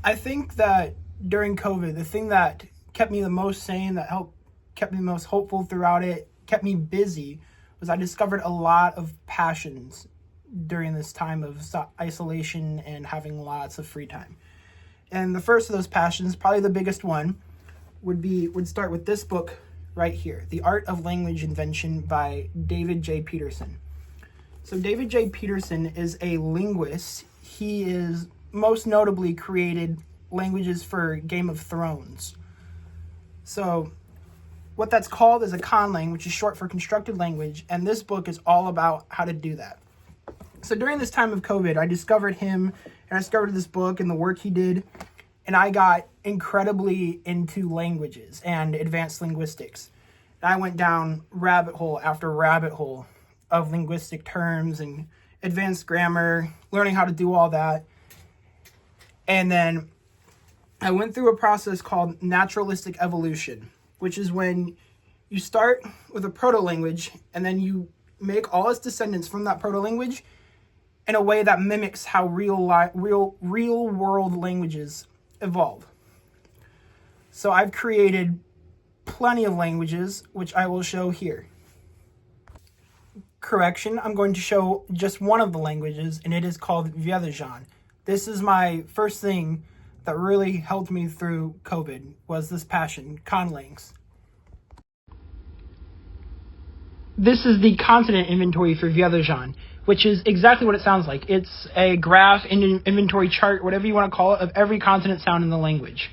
I think that during COVID, the thing that kept me the most sane, kept me the most hopeful throughout it, kept me busy, was I discovered a lot of passions during this time of isolation and having lots of free time. And the first of those passions, probably the biggest one, would start with this book right here, The Art of Language Invention by David J. Peterson. So David J. Peterson is a linguist. He is most notably created languages for Game of Thrones. So what that's called is a conlang, which is short for constructed language, and this book is all about how to do that. So during this time of COVID, I discovered him, and I discovered this book and the work he did, and I got incredibly into languages and advanced linguistics. And I went down rabbit hole after rabbit hole of linguistic terms and advanced grammar, learning how to do all that. And then I went through a process called naturalistic evolution, which is when you start with a proto-language and then you make all its descendants from that proto-language in a way that mimics how real world languages evolve. So I've created plenty of languages, which I will show here. Correction, I'm going to show just one of the languages, and it is called Viedajan. This is my first thing that really helped me through COVID, was this passion, conlangs. This is the continent inventory for Viedajan, which is exactly what it sounds like. It's a graph, inventory chart, whatever you want to call it, of every consonant sound in the language.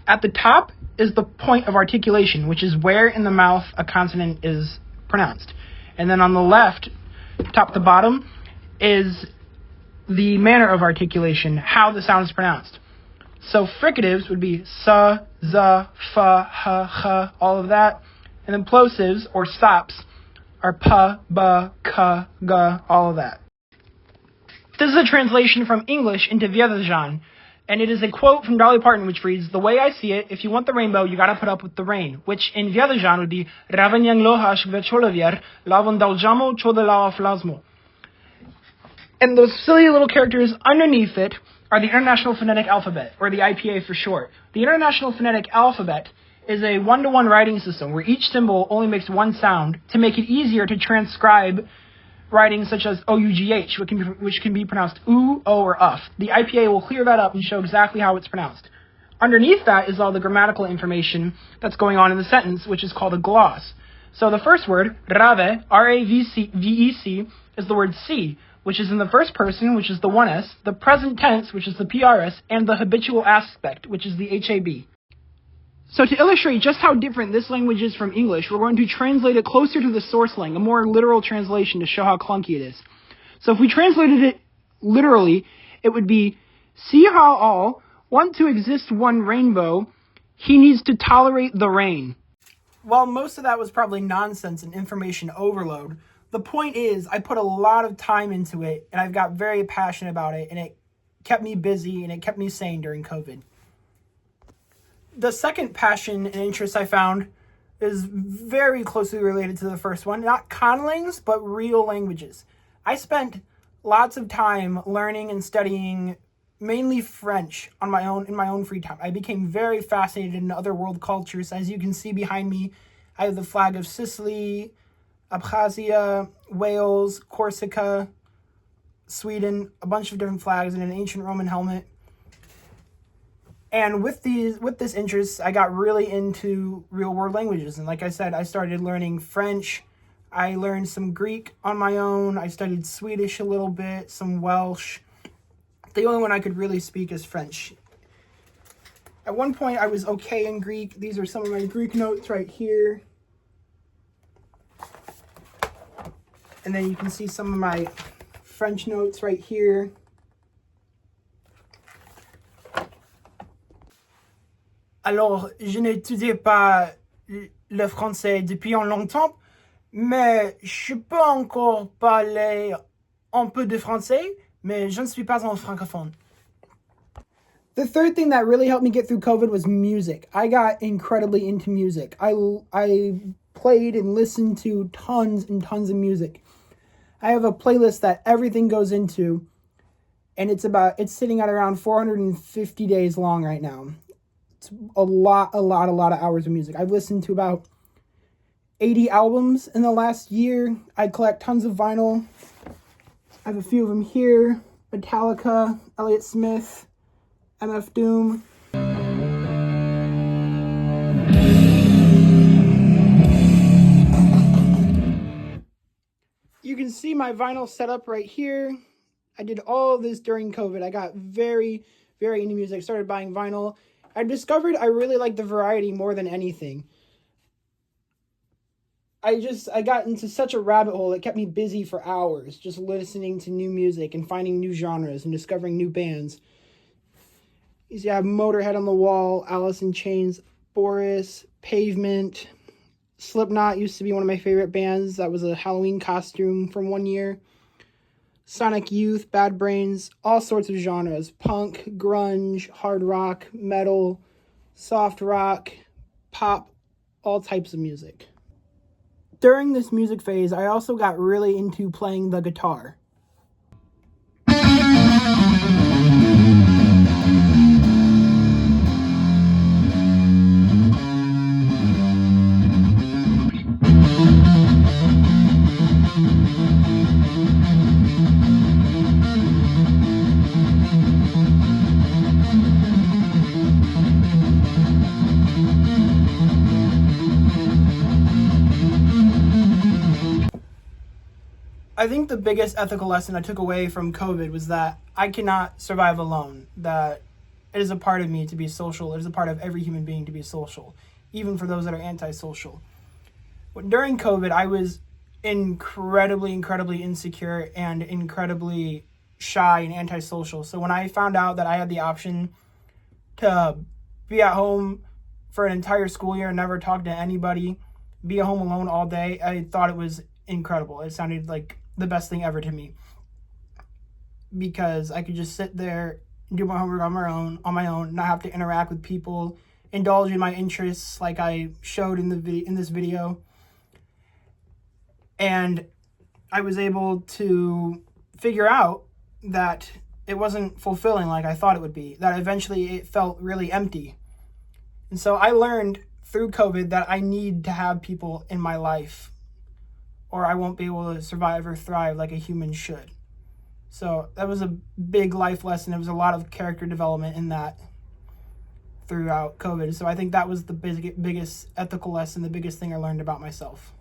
At the top is the point of articulation, which is where in the mouth a consonant is pronounced. And then on the left, top to bottom, is the manner of articulation, how the sound is pronounced. So fricatives would be sa, za, fa, ha, ha, all of that. And then plosives, or stops, are pa, ba, ka, ga, all of that. This is a translation from English into Viedajan, and it is a quote from Dolly Parton which reads, "The way I see it, if you want the rainbow, you gotta put up with the rain," which in Viedajan would be Ravanyang lohash vecholavier lavondaljamo chodelaaflasmo. And those silly little characters underneath it are the International Phonetic Alphabet, or the IPA for short. The International Phonetic Alphabet is a one-to-one writing system where each symbol only makes one sound to make it easier to transcribe writings such as OUGH, which can be pronounced oo, o, or uff. The IPA will clear that up and show exactly how it's pronounced. Underneath that is all the grammatical information that's going on in the sentence, which is called a gloss. So the first word, rave, R-A-V-E-C, is the word see, which is in the first person, which is the 1S, the present tense, which is the PRS, and the habitual aspect, which is the HAB. So to illustrate just how different this language is from English, we're going to translate it closer to the source lang, a more literal translation to show how clunky it is. So if we translated it literally, it would be, "See how all want to exist one rainbow, he needs to tolerate the rain." While most of that was probably nonsense and information overload, the point is I put a lot of time into it, and I've got very passionate about it, and it kept me busy, and it kept me sane during COVID. The second passion and interest I found is very closely related to the first one. Not conlangs, but real languages. I spent lots of time learning and studying mainly French in my own free time. I became very fascinated in other world cultures. As you can see behind me, I have the flag of Sicily, Abkhazia, Wales, Corsica, Sweden, a bunch of different flags, and an ancient Roman helmet. And with this interest, I got really into real world languages. And like I said, I started learning French. I learned some Greek on my own. I studied Swedish a little bit, some Welsh. The only one I could really speak is French. At one point, I was okay in Greek. These are some of my Greek notes right here. And then you can see some of my French notes right here. Alors, je n'étudiais pas le français depuis longtemps, mais je peux encore parler un peu de français, mais je ne suis pas un francophone. The third thing that really helped me get through COVID was music. I got incredibly into music. I played and listened to tons and tons of music. I have a playlist that everything goes into, and it's sitting at around 450 days long right now. It's a lot of hours of music. I've listened to about 80 albums in the last year. I collect tons of vinyl. I have a few of them here. Metallica, Elliott Smith, MF Doom. You can see my vinyl setup right here. I did all of this during COVID. I got very, very into music. Started buying vinyl. I discovered I really like the variety more than anything. I got into such a rabbit hole. It kept me busy for hours, just listening to new music and finding new genres and discovering new bands. You see, I have Motorhead on the wall, Alice in Chains, Boris, Pavement, Slipknot used to be one of my favorite bands. That was a Halloween costume from one year. Sonic Youth, Bad Brains, all sorts of genres. Punk, grunge, hard rock, metal, soft rock, pop, all types of music. During this music phase, I also got really into playing the guitar. I think the biggest ethical lesson I took away from COVID was that I cannot survive alone, that it is a part of me to be social. It is a part of every human being to be social, even for those that are antisocial. During COVID, I was incredibly insecure and incredibly shy and antisocial. So when I found out that I had the option to be at home for an entire school year and never talk to anybody, be at home alone all day, I thought it was incredible. It sounded like the best thing ever to me, because I could just sit there and do my homework on my own, not have to interact with people, indulge in my interests like I showed in this video. And I was able to figure out that it wasn't fulfilling like I thought it would be, that eventually it felt really empty. And so I learned through COVID that I need to have people in my life, or I won't be able to survive or thrive like a human should. So that was a big life lesson. There was a lot of character development in that throughout COVID. So I think that was the biggest ethical lesson, the biggest thing I learned about myself.